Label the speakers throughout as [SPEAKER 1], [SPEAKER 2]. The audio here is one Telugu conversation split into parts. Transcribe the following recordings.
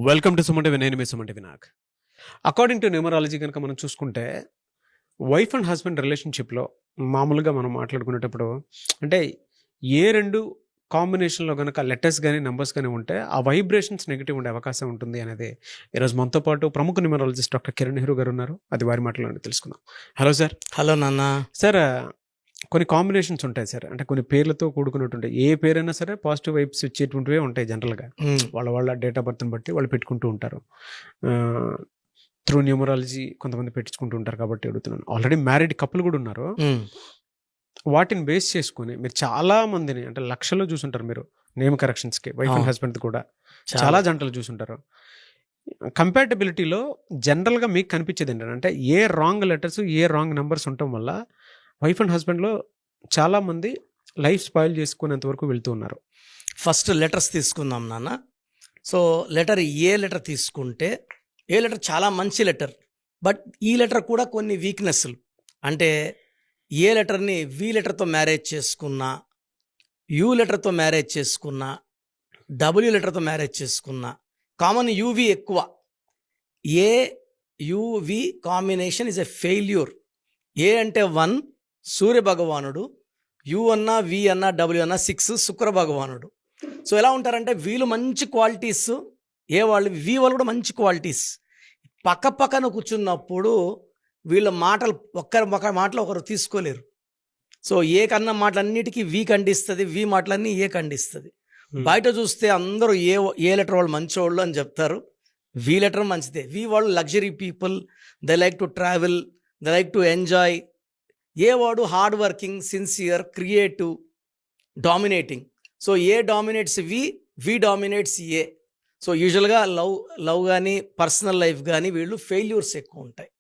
[SPEAKER 1] Welcome to Suman TV. నేను మీ Suman TV Vinayak. According to numerology కనుక మనం చూసుకుంటే వైఫ్ అండ్ హస్బెండ్ రిలేషన్షిప్లో మామూలుగా మనం మాట్లాడుకునేటప్పుడు అంటే ఏ రెండు కాంబినేషన్లో కనుక లెటర్స్ కానీ నెంబర్స్ కానీ ఉంటే ఆ వైబ్రేషన్స్ నెగిటివ్ ఉండే అవకాశం ఉంటుంది అనేది ఈరోజు మనతో పాటు ప్రముఖ న్యూమరాలజిస్ట్ డాక్టర్ కిరణ్ నెహ్రూ గారు ఉన్నారు. అది వారి మాటలోనే తెలుసుకుందాం. Hello sir.
[SPEAKER 2] హలో నాన్న.
[SPEAKER 1] సార్, కొన్ని కాంబినేషన్స్ ఉంటాయి సార్, అంటే కొన్ని పేర్లతో కూడుకున్నట్టు ఉంటాయి. ఏ పేరైనా సరే పాజిటివ్ వైబ్స్ ఇచ్చేటువంటివే ఉంటాయి జనరల్గా. వాళ్ళ డేట్ ఆఫ్ బర్త్ని బట్టి వాళ్ళు పెట్టుకుంటూ ఉంటారు. త్రూ న్యూమరాలజీ కొంతమంది పెట్టించుకుంటూ ఉంటారు కాబట్టి అడుగుతున్నాను. ఆల్రెడీ మ్యారీడ్ కపుల్ కూడా ఉన్నారు. వాటిని బేస్ చేసుకుని మీరు చాలా మందిని అంటే లక్షల్లో చూసుంటారు మీరు నేమ్ కరెక్షన్స్కి, వైఫ్ అండ్ హస్బెండ్ కూడా చాలా జంటలు చూసుంటారు. కంపాటబిలిటీలో జనరల్గా మీకు కనిపించేది ఏంటంటే ఏ రాంగ్ లెటర్స్ ఏ రాంగ్ నెంబర్స్ ఉండటం వల్ల వైఫ్ అండ్ హస్బెండ్లో చాలామంది లైఫ్ స్పాయిల్ చేసుకునేంత వరకు వెళ్తూ ఉన్నారు.
[SPEAKER 2] ఫస్ట్ లెటర్స్ తీసుకుందాం నాన్న. సో లెటర్ ఏ లెటర్ తీసుకుంటే ఏ లెటర్ చాలా మంచి లెటర్, బట్ ఈ లెటర్ కూడా కొన్ని వీక్నెస్లు. అంటే ఏ లెటర్ని వి లెటర్తో మ్యారేజ్ చేసుకున్నా, యూ లెటర్తో మ్యారేజ్ చేసుకున్నా, డబ్ల్యూ లెటర్తో మ్యారేజ్ చేసుకున్నా, కామన్ యూవి ఎక్కువ. A UV combination is a failure. A అంటే 1 సూర్య భగవానుడు, యు అన్నా వి అన్నా డబ్ల్యూ అన్నా 6 శుక్ర భగవానుడు. సో ఎలా ఉంటారంటే వీళ్ళు మంచి క్వాలిటీస్, ఏ వాళ్ళు వి వాళ్ళు కూడా మంచి క్వాలిటీస్. పక్క పక్కన కూర్చున్నప్పుడు వీళ్ళ మాటలు ఒక మాటలు ఒకరు తీసుకోలేరు. సో ఏ కన్నా మాటలన్నిటికీ వి ఖండిస్తుంది, వి మాటలన్నీ ఏ ఖండిస్తుంది. బయట చూస్తే అందరూ ఏ లెటర్ వాళ్ళు మంచోళ్ళు అని చెప్తారు, వి లెటర్ మంచిదే. వి వాళ్ళు luxury people, they like to travel, they like to enjoy. A వాడు hard working, sincere, creative, dominating. So A dominates V dominates A. So యూజువల్గా లవ్ కానీ పర్సనల్ లైఫ్ కానీ వీళ్ళు ఫెయిల్యూర్స్ ఎక్కువ ఉంటాయి.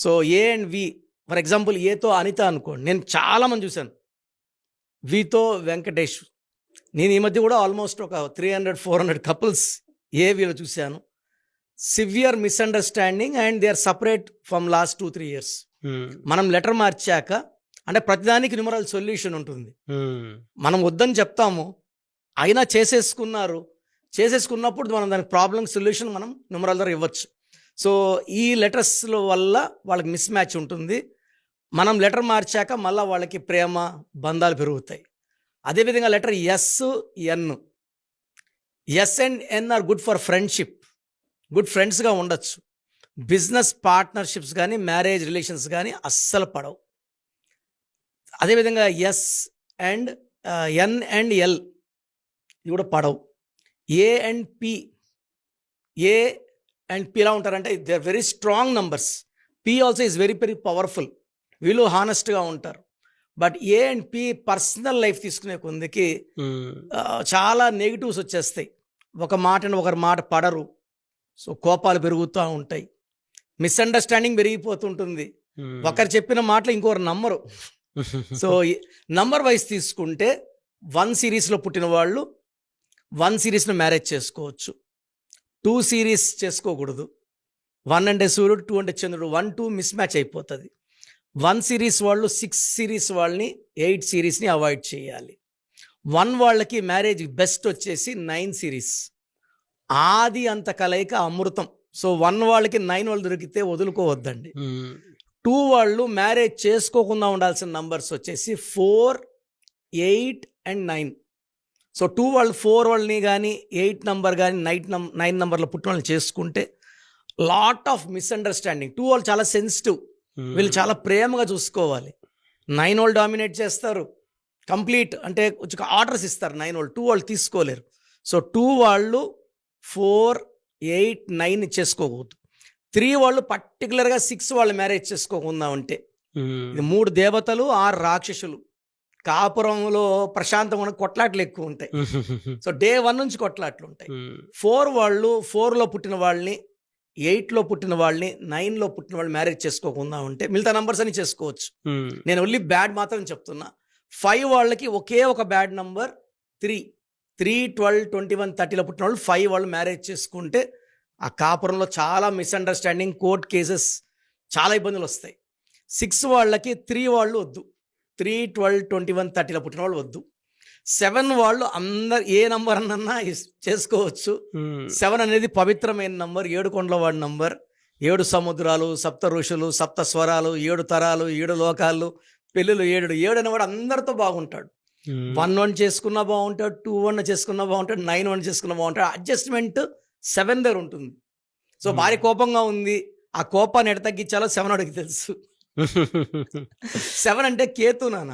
[SPEAKER 2] So A and V, for example ఏతో అనిత అనుకోండి, నేను చాలామంది చూశాను. వితో వెంకటేష్, నేను ఈ మధ్య కూడా ఆల్మోస్ట్ ఒక 300-400 కపుల్స్ ఏ వీళ్ళు చూశాను. Severe misunderstanding and they are separate from last 2-3 years. మనం లెటర్ మార్చాక అంటే ప్రతిదానికి న్యూమరల్ సొల్యూషన్ ఉంటుంది. మనం వద్దని చెప్తాము, అయినా చేసేసుకున్నప్పుడు మనం దానికి ప్రాబ్లమ్ సొల్యూషన్ మనం న్యూమరల్ ద్వారా ఇవ్వచ్చు. సో ఈ లెటర్స్ల వల్ల వాళ్ళకి మిస్ మ్యాచ్ ఉంటుంది. మనం లెటర్ మార్చాక మళ్ళీ వాళ్ళకి ప్రేమ బంధాలు పెరుగుతాయి. అదేవిధంగా letter N and N are good for friendship, good ఫ్రెండ్స్గా ఉండొచ్చు. బిజినెస్ పార్ట్నర్షిప్స్ కానీ మ్యారేజ్ రిలేషన్స్ కానీ అస్సలు పడవు. అదేవిధంగా ఎన్ అండ్ ఎల్ ఇవి కూడా పడవు. ఏ అండ్ పి ఎలా ఉంటారంటే they are very strong numbers. P also is very very powerful. వీళ్ళు హానెస్ట్గా ఉంటారు. But A and P personal life తీసుకునే కొందికి చాలా నెగిటివ్స్ వచ్చేస్తాయి. ఒక మాటను ఒకరి మాట పడరు. సో కోపాలు పెరుగుతూ ఉంటాయి, మిస్అండర్స్టాండింగ్ పెరిగిపోతుంటుంది. ఒకరు చెప్పిన మాటలు ఇంకొకరు నమ్మరు. సో నంబర్ వైజ్ తీసుకుంటే 1 సిరీస్లో పుట్టిన వాళ్ళు 1 సిరీస్ను మ్యారేజ్ చేసుకోవచ్చు, 2 సిరీస్ చేసుకోకూడదు. 1 అంటే సూర్యుడు, 2 అంటే చంద్రుడు, 1-2 మిస్ మ్యాచ్ అయిపోతుంది. 1 సిరీస్ వాళ్ళు 6 సిరీస్ వాళ్ళని 8 సిరీస్ని అవాయిడ్ చేయాలి. 1 వాళ్ళకి మ్యారేజ్ బెస్ట్ వచ్చేసి 9 సిరీస్. ఆది అంత కలయిక అమృతం. సో 1 వాళ్ళకి 9 వాళ్ళు దొరికితే వదులుకోవద్దండి. 2 వాళ్ళు మ్యారేజ్ చేసుకోకుండా ఉండాల్సిన నంబర్స్ వచ్చేసి 4, 8 and 9. సో 2 వాళ్ళు 4 వాళ్ళని కానీ 8 నంబర్ కానీ 9 నంబర్లో పుట్టిన వాళ్ళని చేసుకుంటే లాట్ ఆఫ్ మిస్అండర్స్టాండింగ్. 2 వాళ్ళు చాలా సెన్సిటివ్, వీళ్ళు చాలా ప్రేమగా చూసుకోవాలి. 9 వాళ్ళు డామినేట్ చేస్తారు, కంప్లీట్ అంటే కొంచెం ఆర్డర్స్ ఇస్తారు 9 వాళ్ళు. 2 వాళ్ళు తీసుకోలేరు. సో 2 వాళ్ళు 4, 8, 9 చేసుకోకూడదు. 3 వాళ్ళు పర్టికులర్గా 6 వాళ్ళు మ్యారేజ్ చేసుకోకుండా ఉంటే ఇది 3 దేవతలు 6 రాక్షసులు. కాపురంలో ప్రశాంతంగా కొట్లాట్లు ఎక్కువ ఉంటాయి. సో డే 1 నుంచి కొట్లాట్లు ఉంటాయి. 4 వాళ్ళు 4లో పుట్టిన వాళ్ళని, 8లో పుట్టిన వాళ్ళని, 9లో పుట్టిన వాళ్ళు మ్యారేజ్ చేసుకోకుండా ఉంటే మిగతా నంబర్స్ అని చేసుకోవచ్చు. నేను ఓన్లీ బ్యాడ్ మాత్రం చెప్తున్నా. 5 వాళ్ళకి ఒకే ఒక బ్యాడ్ నంబర్ 3, 12, 21, 30లో పుట్టిన వాళ్ళు 5 వాళ్ళు మ్యారేజ్ చేసుకుంటే ఆ కాపురంలో చాలా మిస్అండర్స్టాండింగ్, కోర్ట్ కేసెస్, చాలా ఇబ్బందులు వస్తాయి. 6 వాళ్ళకి 3 వాళ్ళు వద్దు, 3, 12, 21, 30లో పుట్టిన వాళ్ళు వద్దు. 7 వాళ్ళు అందరు ఏ నంబర్ అన్నా చేసుకోవచ్చు. 7 అనేది పవిత్రమైన నంబర్, 7 కొండల వాడి నంబర్. 7 సముద్రాలు, సప్త ఋషులు, సప్త స్వరాలు, 7 తరాలు, 7 లోకాలు, పెళ్ళిళ్ళు 7 అనేవాడు అందరితో బాగుంటాడు. 1-1 చేసుకున్నా బాగుంటాడు, 2-1 చేసుకున్నా బాగుంటాడు, 9-1 చేసుకున్నా బాగుంటాడు. అడ్జస్ట్మెంట్ 7 దగ్గర ఉంటుంది. సో భార్య కోపంగా ఉంది, ఆ కోపాన్ని ఎడ తగ్గించాలో 7 వాడికి తెలుసు. 7 అంటే కేతు నాన్న,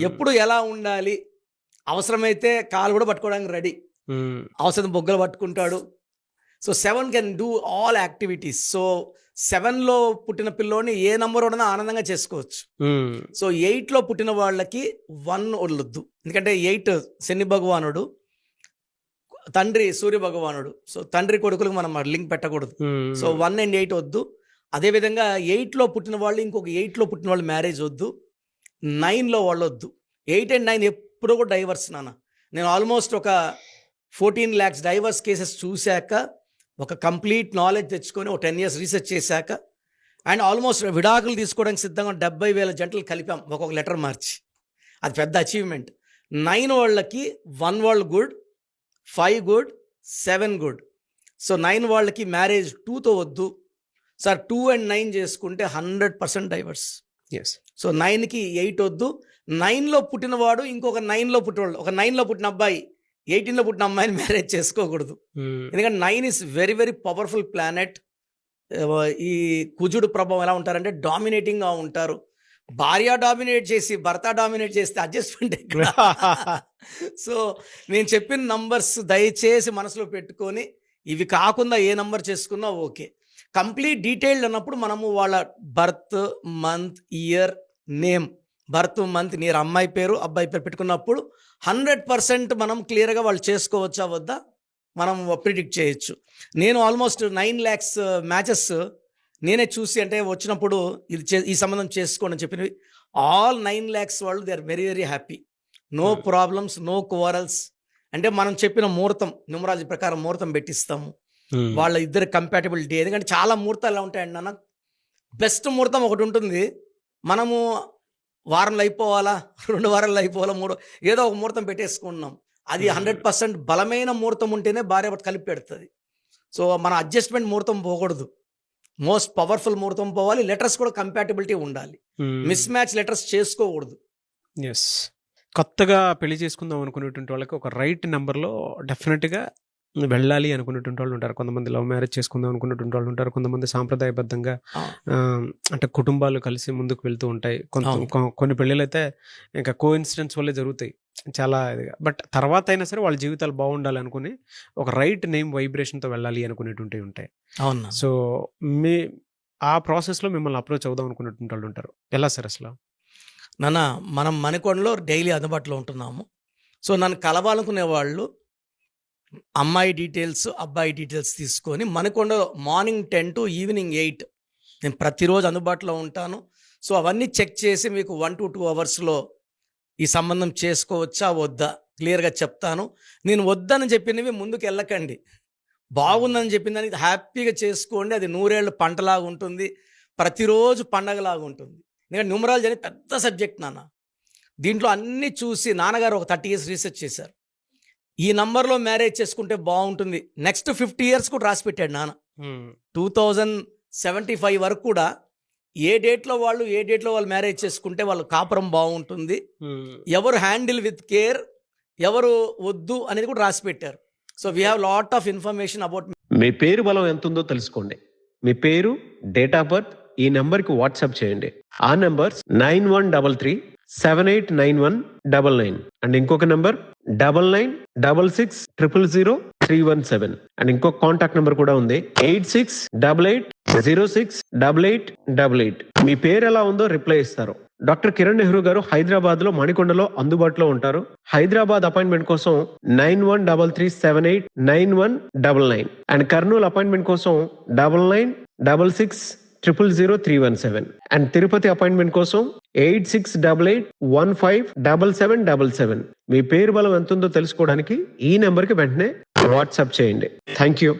[SPEAKER 2] ఎప్పుడు ఎలా ఉండాలి, అవసరమైతే కాలు కూడా పట్టుకోవడానికి రెడీ, అవసరం బొగ్గలు పట్టుకుంటాడు. So 7 can do all activities. So 7లో పుట్టిన పిల్లోని ఏ నంబర్ ఉన్నా ఆనందంగా చేసుకోవచ్చు. సో 8లో పుట్టిన వాళ్ళకి 1 వదలొద్దు, ఎందుకంటే 8 శని భగవానుడు, తండ్రి సూర్య భగవానుడు. సో తండ్రి కొడుకులకు మనం లింక్ పెట్టకూడదు. సో 1 and 8 వద్దు. అదేవిధంగా 8లో పుట్టిన వాళ్ళు ఇంకొక 8లో పుట్టిన వాళ్ళు మ్యారేజ్ వద్దు. 9లో వాళ్ళు వద్దు. 8 and 9 ఎప్పుడూ కూడా డైవర్స్ నాన్న. నేను ఆల్మోస్ట్ ఒక 14 lakhs డైవర్స్ కేసెస్ చూశాక, ఒక కంప్లీట్ నాలెడ్జ్ తెచ్చుకొని ఒక 10 years రీసెర్చ్ చేశాక, అండ్ ఆల్మోస్ట్ విడాకులు తీసుకోవడానికి సిద్ధంగా 70,000 జంటలు కలిపాం ఒక్కొక్క లెటర్ మార్చి. అది పెద్ద అచీవ్మెంట్. 9 వాళ్ళకి 1 వాళ్ళు గుడ్, 5 గుడ్, 7 గుడ్. సో 9 వాళ్ళకి మ్యారేజ్ 2తో వద్దు సార్. 2 and 9 చేసుకుంటే 100% డైవర్స్. సో 9కి 8 వద్దు. 9లో పుట్టినవాడు ఇంకొక 9లో పుట్టినవాడు, ఒక 9లో పుట్టిన అబ్బాయి 18లో పుట్టిన అమ్మాయిని మ్యారేజ్ చేసుకోకూడదు. ఎందుకంటే 9 is very very powerful planet. ఈ కుజుడు ప్రభావం ఎలా ఉంటారంటే డామినేటింగ్గా ఉంటారు. భార్య డామినేట్ చేసి భర్త డామినేట్ చేస్తే అడ్జస్ట్మెంట్ ఎక్కడ? సో నేను చెప్పిన నంబర్స్ దయచేసి మనసులో పెట్టుకొని, ఇవి కాకుండా ఏ నంబర్ చేసుకున్నా ఓకే. కంప్లీట్ డీటెయిల్డ్ అన్నప్పుడు మనము వాళ్ళ birth month year name, birth month year, అమ్మాయి పేరు అబ్బాయి పేరు పెట్టుకున్నప్పుడు 100% మనం క్లియర్గా వాళ్ళు చేసుకోవచ్చా వద్దా మనం ప్రిడిక్ట్ చేయొచ్చు. నేను ఆల్మోస్ట్ 9 lakhs మ్యాచెస్ నేనే చూసి, అంటే వచ్చినప్పుడు ఇది ఈ సంబంధం చేసుకోండి అని చెప్పినవి, ఆల్ 9 lakhs వాళ్ళు they are very very happy. No problems, no quarrels. అంటే మనం చెప్పిన ముహూర్తం, న్యూమరాలజీ ప్రకారం ముహూర్తం పెట్టిస్తాము. వాళ్ళ ఇద్దరు కంపాటబిలిటీ, ఎందుకంటే చాలా ముహూర్తాలు ఎలా ఉంటాయండి నాన్న. బెస్ట్ ముహూర్తం ఒకటి ఉంటుంది, మనము వారంలో అయిపోవాలా, 2 వారాల్లో అయిపోవాలా, 3 ఏదో ఒక ముహూర్తం పెట్టేసుకుంటున్నాం. అది 100% బలమైన ముహూర్తం ఉంటేనే భార్య భర్త కలిపి పెడుతుంది. సో మన అడ్జస్ట్మెంట్ ముహూర్తం పోకూడదు, మోస్ట్ పవర్ఫుల్ ముహూర్తం పోవాలి. లెటర్స్ కూడా కంపాటబిలిటీ ఉండాలి, మిస్ మ్యాచ్ లెటర్స్ చేసుకోకూడదు.
[SPEAKER 1] కొత్తగా పెళ్లి చేసుకుందాం అనుకునేటువంటి వాళ్ళకి ఒక రైట్ నెంబర్లో డెఫినెట్గా వెళ్ళాలి అనుకునేటువంటి వాళ్ళు ఉంటారు. కొంతమంది లవ్ మ్యారేజ్ చేసుకుందాం అనుకునేటువంటి వాళ్ళు ఉంటారు. కొంతమంది సాంప్రదాయబద్ధంగా అంటే కుటుంబాలు కలిసి ముందుకు వెళ్తూ ఉంటాయి. కొన్ని పెళ్ళిళ్ళు అయితే ఇంకా కోఇన్సిడెన్స్ వల్లే జరుగుతాయి చాలా ఇదిగా. బట్ తర్వాత అయినా సరే వాళ్ళ జీవితాలు బాగుండాలి అనుకుని ఒక రైట్ నేమ్ వైబ్రేషన్తో వెళ్ళాలి అనుకునేటువంటివి ఉంటాయి.
[SPEAKER 2] అవునా?
[SPEAKER 1] సో ఆ ప్రాసెస్లో మిమ్మల్ని అప్రోచ్ అవుదాం అనుకునేటువంటి వాళ్ళు ఉంటారు. ఎలా సార్ అసలు?
[SPEAKER 2] నాన్న, మనం మణికొండలో డైలీ అందుబాటులో ఉంటున్నాము. సో నన్ను కలవాలనుకునే వాళ్ళు అమ్మాయి డీటెయిల్స్, అబ్బాయి డీటెయిల్స్ తీసుకొని మణికొండలో మార్నింగ్ 10 to ఈవినింగ్ 8 నేను ప్రతిరోజు అందుబాటులో ఉంటాను. సో అవన్నీ చెక్ చేసి మీకు 1 to 2 అవర్స్లో ఈ సంబంధం చేసుకోవచ్చా వద్దా క్లియర్గా చెప్తాను. నేను వద్దని చెప్పినవి ముందుకు వెళ్ళకండి, బాగుందని చెప్పిన దానికి హ్యాపీగా చేసుకోండి. అది 100 ఏళ్ళ పంటలాగా ఉంటుంది, ప్రతిరోజు పండగలాగా ఉంటుంది. ఎందుకంటే న్యూమరాలజీ అనేది పెద్ద సబ్జెక్ట్ నాన్న. దీంట్లో అన్నీ చూసి నాన్నగారు ఒక 30 years రీసెర్చ్ చేశారు. ఈ నంబర్లో మ్యారేజ్ చేసుకుంటే బాగుంటుంది, నెక్స్ట్ 50 years కూడా రాసి పెట్టాడు నాన్న. 2075 వరకు కూడా ఏ డేట్లో వాళ్ళు మ్యారేజ్ చేసుకుంటే వాళ్ళు కాపురం బాగుంటుంది, ఎవరు హ్యాండిల్ విత్ కేర్, ఎవరు వద్దు అనేది కూడా రాసి పెట్టారు. So we have lot of information about.
[SPEAKER 3] మీ పేరు బలం ఎంత ఉందో తెలుసుకోండి. మీ పేరు, డేట్ ఆఫ్ బర్త్ ఈ నెంబర్కి వాట్సాప్ చేయండి. ఆ నెంబర్ 9133789199 అండ్ ఇంకొక నెంబర్ 9966000317 అండ్ ఇంకొక కాంటాక్ట్ నెంబర్ కూడా ఉంది 8688068888. మీ పేరు ఎలా ఉందో రిప్లై ఇస్తారు. డాక్టర్ కిరణ్ నెహ్రూ గారు హైదరాబాద్ లో మణికొండలో అందుబాటులో ఉంటారు. హైదరాబాద్ అపాయింట్మెంట్ కోసం 9133789199 అండ్ కర్నూలు అపాయింట్మెంట్ కోసం 9966000317 అండ్ తిరుపతి అపాయింట్మెంట్ కోసం 8688157777. మీ పేరు బలం ఎంత ఉందో తెలుసుకోవడానికి ఈ నెంబర్కి వెంటనే వాట్సాప్ చేయండి. Thank you.